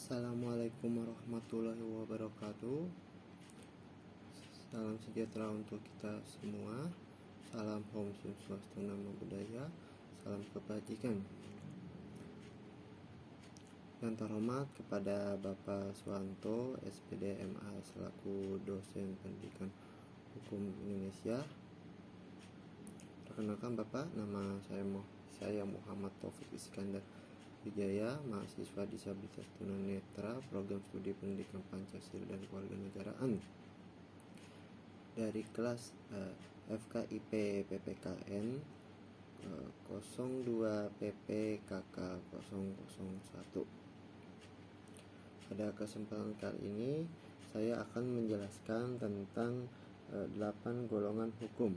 Assalamualaikum warahmatullahi wabarakatuh. Salam sejahtera untuk kita semua. Salam Om Swastiastu Namo Buddhaya. Salam kebajikan. Yang terhormat kepada Bapak Suwanto, SPD MA selaku dosen pendidikan hukum Indonesia. Perkenalkan Bapak, nama saya Muhammad Taufik Iskandar Wijaya, mahasiswa disabilitas tunanetra, program studi pendidikan Pancasila dan Kewarganegaraan dari kelas FKIP PPKN 02 PPKK 001. Pada kesempatan kali ini saya akan menjelaskan tentang 8 golongan hukum.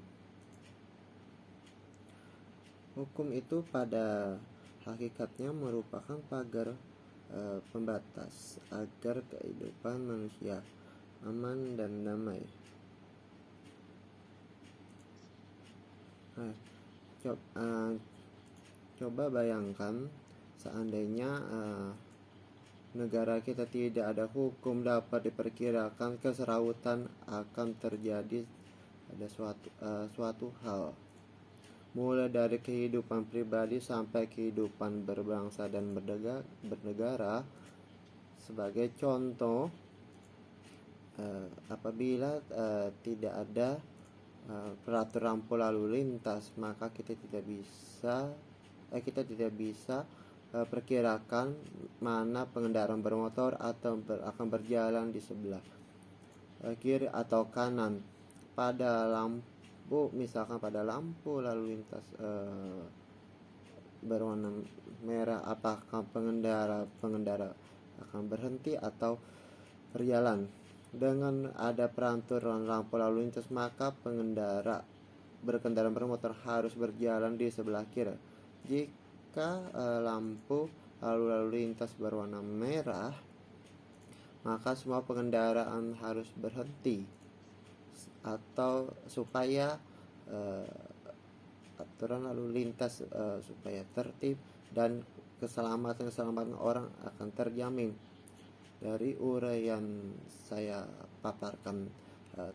Hukum itu pada hakikatnya merupakan pagar pembatas agar kehidupan manusia aman dan damai. Coba bayangkan seandainya negara kita tidak ada hukum, dapat diperkirakan keserautan akan terjadi pada suatu hal. Mulai dari kehidupan pribadi sampai kehidupan berbangsa dan bernegara. Sebagai contoh, apabila tidak ada peraturan lalu lintas, maka kita tidak bisa perkirakan mana pengendara bermotor atau akan berjalan di sebelah kiri atau kanan. Misalkan pada lampu lalu lintas berwarna merah, apakah pengendara akan berhenti atau berjalan. Dengan ada peraturan lampu lalu lintas, maka berkendara bermotor harus berjalan di sebelah kiri. Jika lampu lalu lintas berwarna merah, maka semua pengendaraan harus berhenti, atau supaya aturan lalu lintas supaya tertib dan keselamatan orang akan terjamin. Dari uraian saya paparkan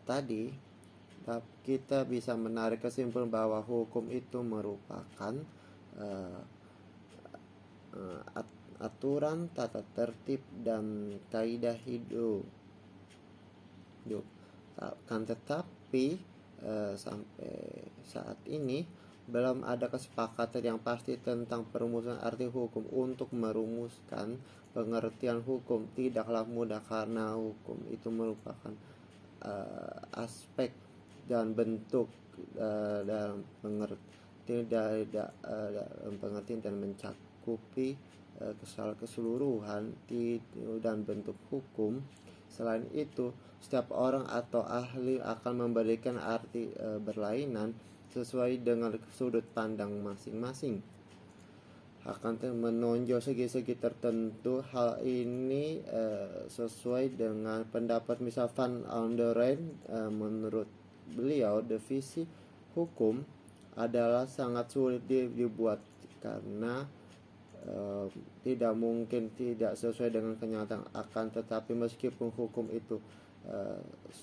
tadi, kita bisa menarik kesimpulan bahwa hukum itu merupakan aturan tata tertib dan kaidah hidup. Kan tetapi sampai saat ini belum ada kesepakatan yang pasti tentang perumusan arti hukum. Untuk merumuskan pengertian hukum tidaklah mudah, karena hukum itu merupakan aspek dan bentuk dalam pengertian dan mencakupi keseluruhan dan bentuk hukum. Selain itu, setiap orang atau ahli akan memberikan arti berlainan sesuai dengan sudut pandang masing-masing. Akan menonjol segi-segi tertentu. Hal ini sesuai dengan pendapat misal Van Onderen. Menurut beliau, definisi hukum adalah sangat sulit dibuat karena tidak mungkin tidak sesuai dengan kenyataan. Akan tetapi meskipun hukum itu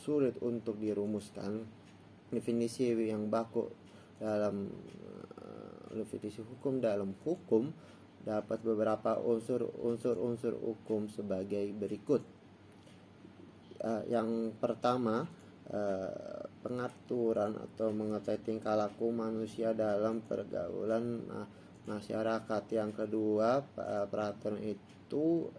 sulit untuk dirumuskan, definisi yang baku dalam definisi hukum dalam hukum dapat beberapa unsur hukum sebagai berikut. Yang pertama, pengaturan atau mengetahui tingkah laku manusia dalam pergaulan masyarakat. Yang kedua, peraturan itu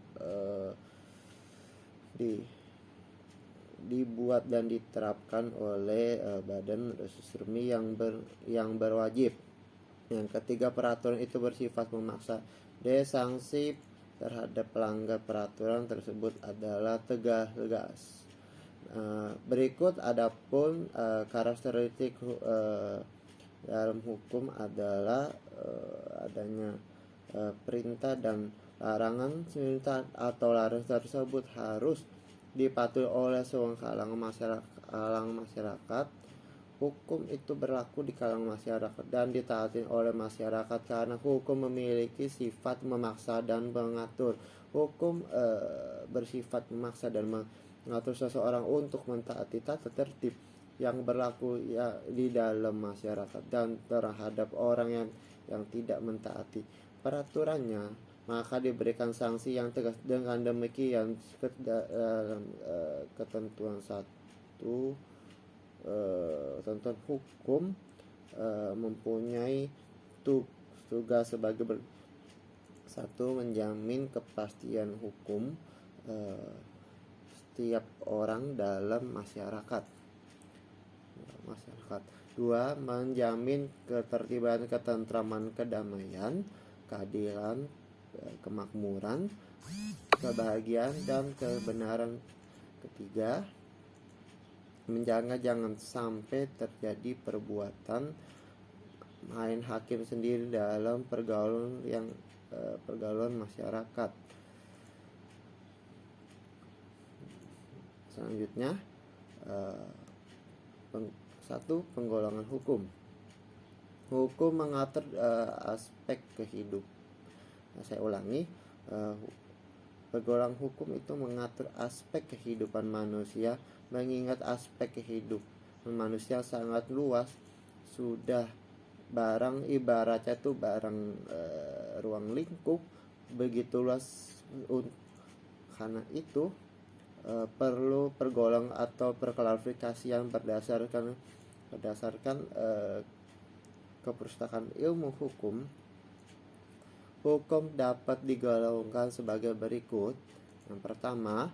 dibuat dan diterapkan oleh badan resmi yang berwajib. Yang ketiga, peraturan itu bersifat memaksa. Sanksi terhadap pelanggar peraturan tersebut adalah tegas. Berikut adapun karakteristik dalam hukum adalah adanya perintah dan larangan. Perintah atau larangan tersebut harus dipatuhi oleh semua kalangan masyarakat. Hukum itu berlaku di kalangan masyarakat dan ditaati oleh masyarakat karena hukum memiliki sifat memaksa dan mengatur. Hukum bersifat memaksa dan mengatur seseorang untuk mentaati tata tertib yang berlaku ya di dalam masyarakat dan terhadap orang yang tidak mentaati peraturannya, maka diberikan sanksi yang tegas. Dengan demikian dalam ketentuan satu tentang hukum mempunyai tugas sebagai satu, menjamin kepastian hukum setiap orang dalam masyarakat. Dua, menjamin ketertiban, ketentraman, kedamaian, keadilan, kemakmuran, kebahagiaan, dan kebenaran. Ketiga, menjaga jangan sampai terjadi perbuatan main hakim sendiri dalam pergaulan masyarakat. Selanjutnya, penggolongan hukum. Hukum mengatur aspek kehidupan. Saya ulangi, penggolongan hukum itu mengatur aspek kehidupan manusia. Mengingat aspek kehidupan manusia sangat luas, sudah barang ibaratnya itu barang ruang lingkup begitu luas. Karena itu perlu pergolongan atau perklarifikasian berdasarkan keperpustakaan ilmu hukum. Hukum dapat digolongkan sebagai berikut. Yang pertama,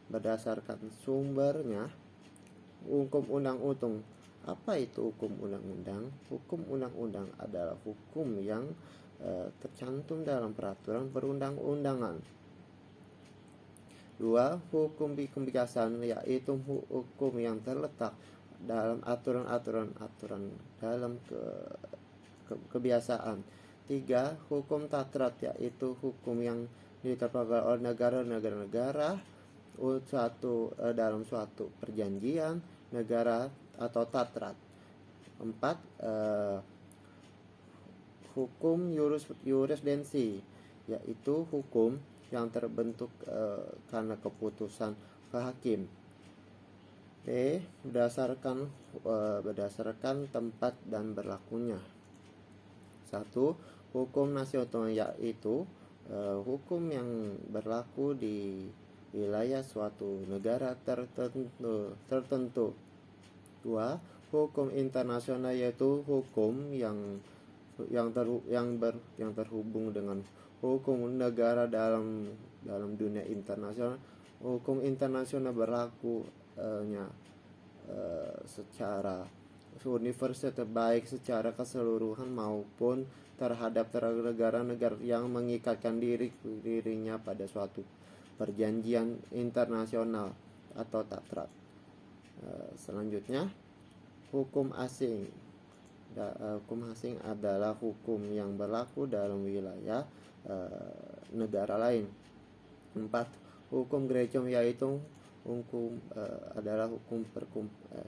berdasarkan sumbernya, hukum undang-undang. Apa itu hukum undang-undang? Hukum undang-undang adalah hukum yang tercantum dalam peraturan perundang-undangan. Dua, hukum kebiasaan, yaitu hukum yang terletak dalam aturan dalam kebiasaan. Tiga, hukum tatrat, yaitu hukum yang ditetapkan oleh negara dalam suatu perjanjian negara atau tatrat. Empat, hukum jurisprudensi, yaitu hukum yang terbentuk karena keputusan hakim. Berdasarkan tempat dan berlakunya. Satu, hukum nasional, yaitu hukum yang berlaku di wilayah suatu negara tertentu. Dua, hukum internasional, yaitu hukum yang terhubung dengan hukum negara dalam dunia internasional. Hukum internasional berlaku secara universal, baik secara keseluruhan maupun terhadap negara-negara yang mengikatkan dirinya pada suatu perjanjian internasional atau tatrat. Selanjutnya, hukum asing. Hukum asing adalah hukum yang berlaku dalam wilayah negara lain. 4, hukum gereja, yaitu hukum adalah hukum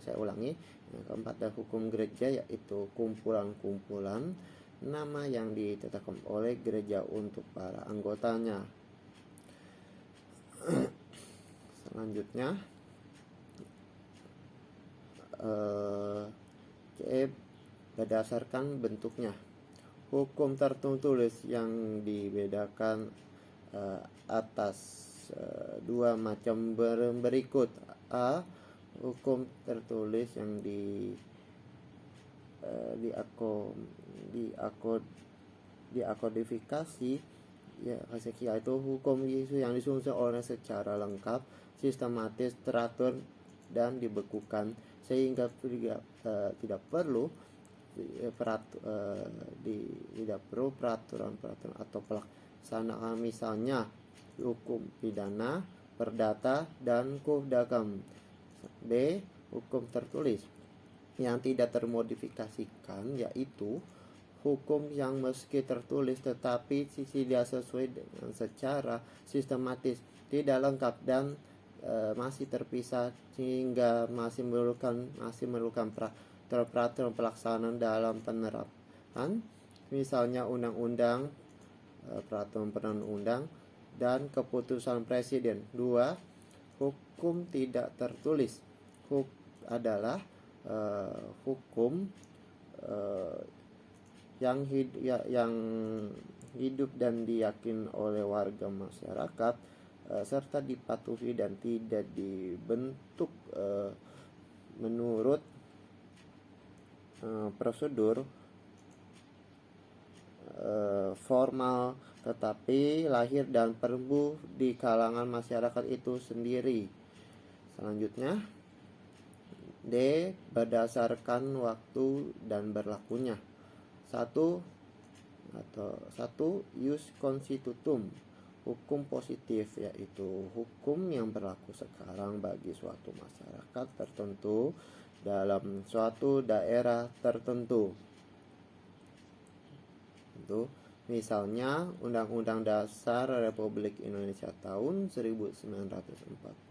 saya ulangi. Yang keempat adalah hukum gereja, yaitu kumpulan-kumpulan nama yang ditetapkan oleh gereja untuk para anggotanya. Selanjutnya, berdasarkan bentuknya. Hukum tertulis yang dibedakan atas dua macam berikut. A, hukum tertulis yang diakodifikasi, yaitu hukum yang disusun oleh secara lengkap, sistematis, teratur, dan dibekukan sehingga tidak perlu peraturan atau pelaksanaan, misalnya hukum pidana, perdata, dan kodam. B, hukum tertulis yang tidak termodifikasikan, yaitu hukum yang meski tertulis tetapi tidak sesuai dengan secara sistematis, tidak lengkap, dan masih terpisah sehingga masih memerlukan peraturan pelaksanaan dalam penerapan, misalnya undang-undang, peraturan perundang-undang, dan keputusan presiden. 2. Hukum tidak tertulis adalah hukum yang hidup dan diyakini oleh warga masyarakat, serta dipatuhi dan tidak dibentuk menurut prosedur formal, tetapi lahir dan tumbuh di kalangan masyarakat itu sendiri. Selanjutnya, D. Berdasarkan waktu dan berlakunya. 1. Ius constitutum, hukum positif, yaitu hukum yang berlaku sekarang bagi suatu masyarakat tertentu dalam suatu daerah tertentu. Itu misalnya Undang-Undang Dasar Republik Indonesia tahun 1945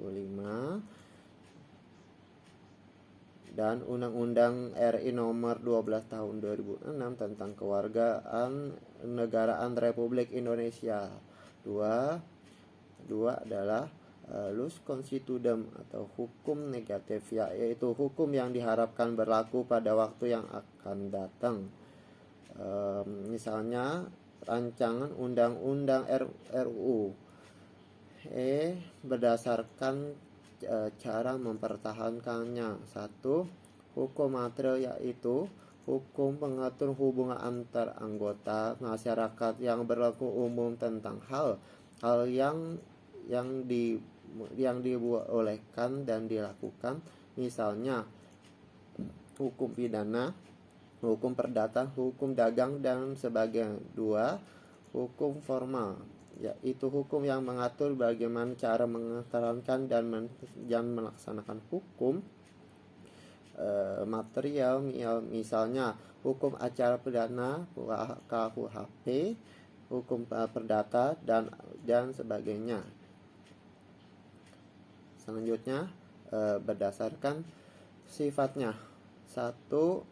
dan Undang-Undang RI nomor 12 tahun 2006 tentang kewargaan negaraan Republik Indonesia. 2 adalah Ius constitutum atau hukum negatif, yaitu hukum yang diharapkan berlaku pada waktu yang akan datang. Misalnya rancangan undang-undang RUU. Berdasarkan cara mempertahankannya. 1. Hukum material, yaitu hukum pengatur hubungan antar anggota masyarakat yang berlaku umum tentang hal yang dibolehkan dan dilakukan, misalnya hukum pidana, hukum perdata, hukum dagang, dan sebagainya. 2. Hukum formal, yaitu hukum yang mengatur bagaimana cara menjalankan dan melaksanakan hukum material, misalnya hukum acara pidana, KUHP, hukum perdata, dan sebagainya. Selanjutnya, berdasarkan sifatnya. 1.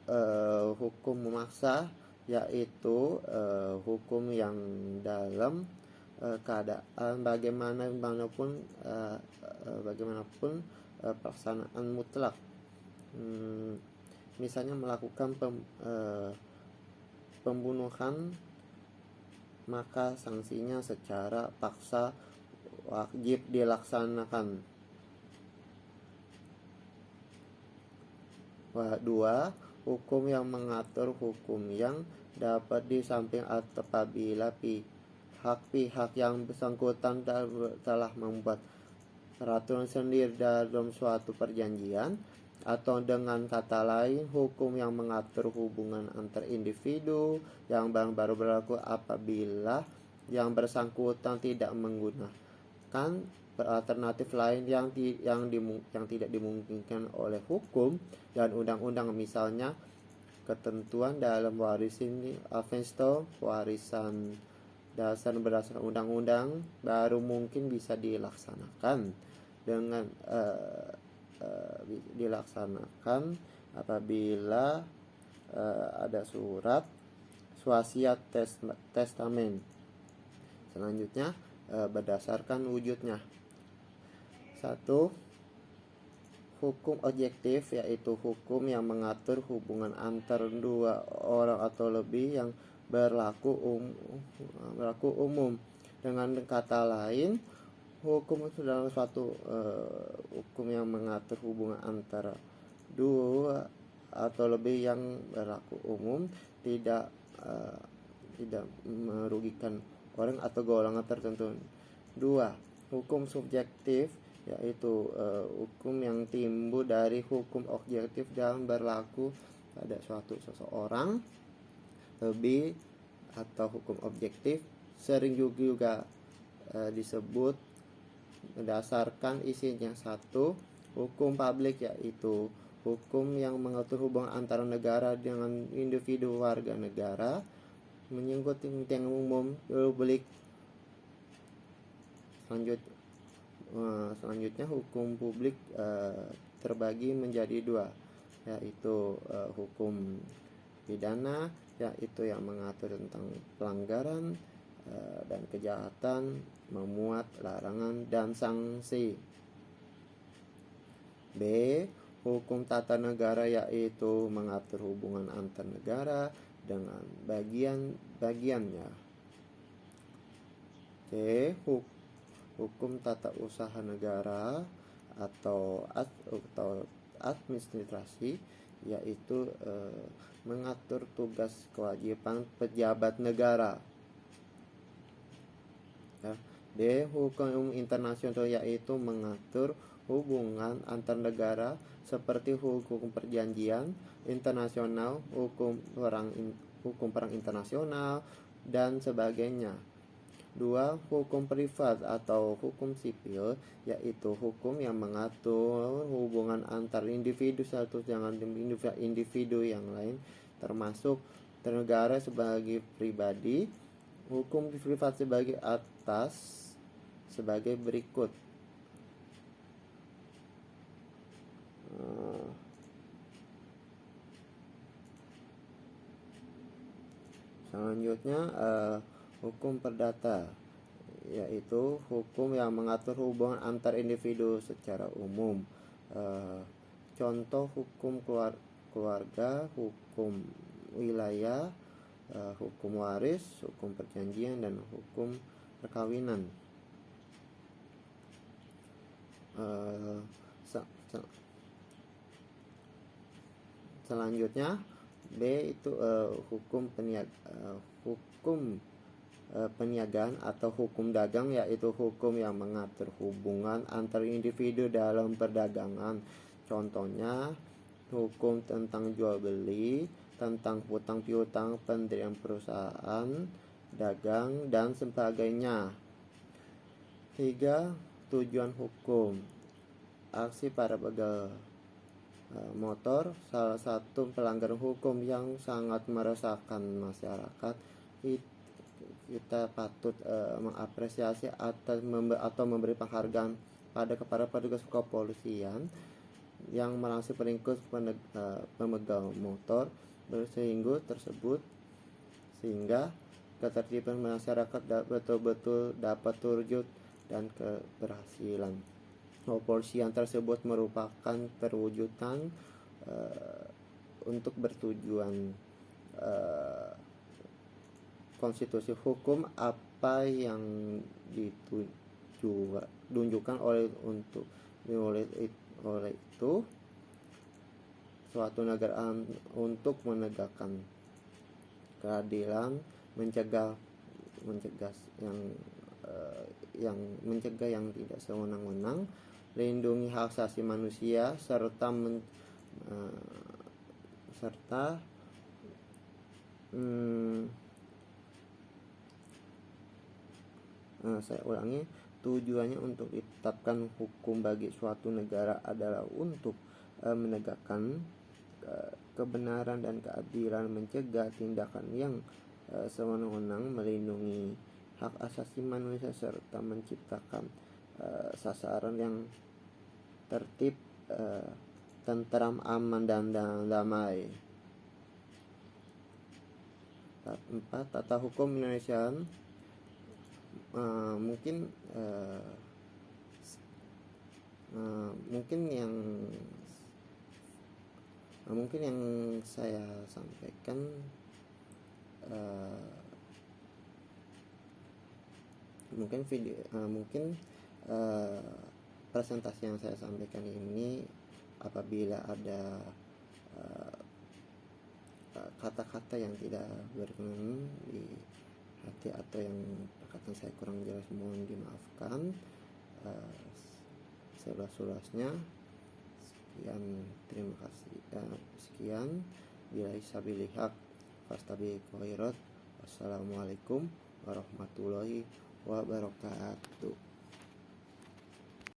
Hukum memaksa, yaitu hukum yang dalam keadaan bagaimanapun pelaksanaan mutlak. Misalnya melakukan pembunuhan, maka sanksinya secara paksa wajib dilaksanakan. 2. Hukum yang mengatur hukum yang dapat disamping apabila pihak-pihak yang bersangkutan telah membuat peraturan sendiri dalam suatu perjanjian, atau dengan kata lain, hukum yang mengatur hubungan antar individu yang baru berlaku apabila yang bersangkutan tidak menggunakan alternatif lain yang tidak dimungkinkan oleh hukum dan undang-undang, misalnya ketentuan dalam warisan dasar berdasarkan undang-undang baru mungkin bisa dilaksanakan dengan apabila ada surat wasiat testamen. Selanjutnya, berdasarkan wujudnya. 1. Hukum objektif, yaitu hukum yang mengatur hubungan antar dua orang atau lebih yang berlaku umum. Dengan kata lain, hukum itu dalam suatu hukum yang mengatur hubungan antara dua atau lebih yang berlaku umum, tidak merugikan orang atau golongan tertentu. 2. Hukum subjektif, yaitu hukum yang timbul dari hukum objektif dan berlaku pada suatu seseorang lebih, atau hukum objektif sering juga disebut berdasarkan isinya. 1. Hukum publik, yaitu hukum yang mengatur hubungan antara negara dengan individu warga negara, menyangkut kepentingan umum publik. Selanjutnya hukum publik terbagi menjadi 2, yaitu hukum pidana, yaitu yang mengatur tentang pelanggaran dan kejahatan, memuat larangan dan sanksi. B. Hukum tata negara, yaitu mengatur hubungan antar negara dengan bagian-bagiannya. C. Hukum tata usaha negara atau administrasi, yaitu mengatur tugas kewajiban pejabat negara. Ya. D. Hukum internasional, yaitu mengatur hubungan antar negara seperti hukum perjanjian internasional, hukum perang internasional dan sebagainya. 2. Hukum privat atau hukum sipil, yaitu hukum yang mengatur hubungan antar individu satu dengan individu yang lain, termasuk negara sebagai pribadi. Hukum privat sebagai berikut. Selanjutnya hukum perdata, yaitu hukum yang mengatur hubungan antar individu secara umum. Contoh hukum keluarga, hukum wilayah, hukum waris, hukum perjanjian, dan hukum perkawinan. Selanjutnya B itu hukum peniagaan atau hukum dagang, yaitu hukum yang mengatur hubungan antar individu dalam perdagangan. Contohnya hukum tentang jual beli, tentang hutang piutang, pendirian perusahaan dagang dan sebagainya. 3. Tujuan hukum. Aksi para begal motor salah satu pelanggaran hukum yang sangat meresahkan masyarakat. Kita patut mengapresiasi atau memberi penghargaan kepada petugas kepolisian yang melangsi peringkus pemegang motor bersinggung tersebut, sehingga ketertiban masyarakat betul-betul dapat terwujud dan keberhasilan. Kepolisian tersebut merupakan perwujudan untuk bertujuan konstitusi hukum apa yang ditunjukkan oleh itu suatu negara untuk menegakkan keadilan, mencegah yang tidak sewenang-wenang, lindungi hak asasi manusia, serta saya ulangi, tujuannya untuk ditetapkan hukum bagi suatu negara adalah untuk menegakkan kebenaran dan keadilan, mencegah tindakan yang sewenang-wenang, melindungi hak asasi manusia, serta menciptakan sasaran yang tertib, tentram, aman, dan damai. 4. Tata hukum Indonesia. Mungkin yang saya sampaikan presentasi yang saya sampaikan ini, apabila ada kata-kata yang tidak berkenan di hati atau yang perkataan saya kurang jelas, mohon dimaafkan seluas-luasnya. Terima kasih. Sekian, billahi sabilil haq, fastabiqul khairat. Wassalamualaikum warahmatullahi wabarakatuh.